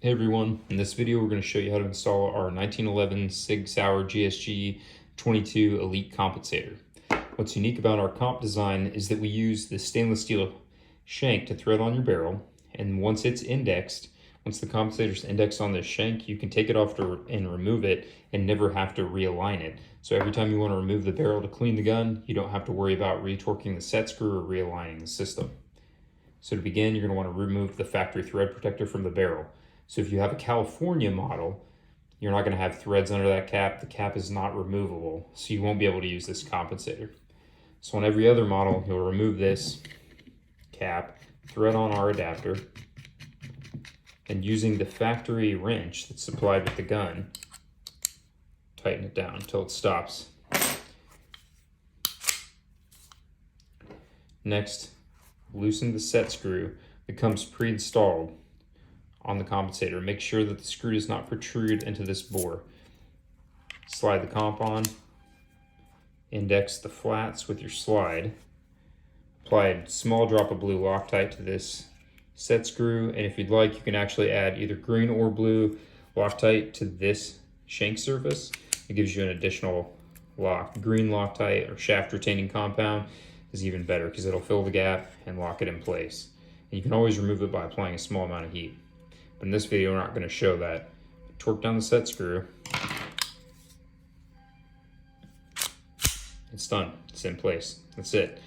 Hey everyone, in this video we're going to show you how to install our 1911 SIG Sauer GSG 22 Elite Compensator. What's unique about our comp design is that we use the stainless steel shank to thread on your barrel, and once it's indexed, once the compensator's indexed on this shank, you can take it off and remove it and never have to realign it. So every time you want to remove the barrel to clean the gun, you don't have to worry about retorquing the set screw or realigning the system. So to begin, you're going to want to remove the factory thread protector from the barrel. So if you have a California model, you're not going to have threads under that cap. The cap is not removable, so you won't be able to use this compensator. So on every other model, you'll remove this cap, thread on our adapter, and using the factory wrench that's supplied with the gun, tighten it down until it stops. Next, loosen the set screw that comes pre-installed on the compensator. Make sure that the screw does not protrude into this bore. Slide the comp on, index the flats with your slide, apply a small drop of blue Loctite to this set screw, and if you'd like, you can actually add either green or blue Loctite to this shank surface. It gives you an additional lock. Green Loctite or shaft retaining compound is even better because it'll fill the gap and lock it in place. And you can always remove it by applying a small amount of heat. But in this video, we're not going to show that. Torque down the set screw. It's done. It's in place. That's it.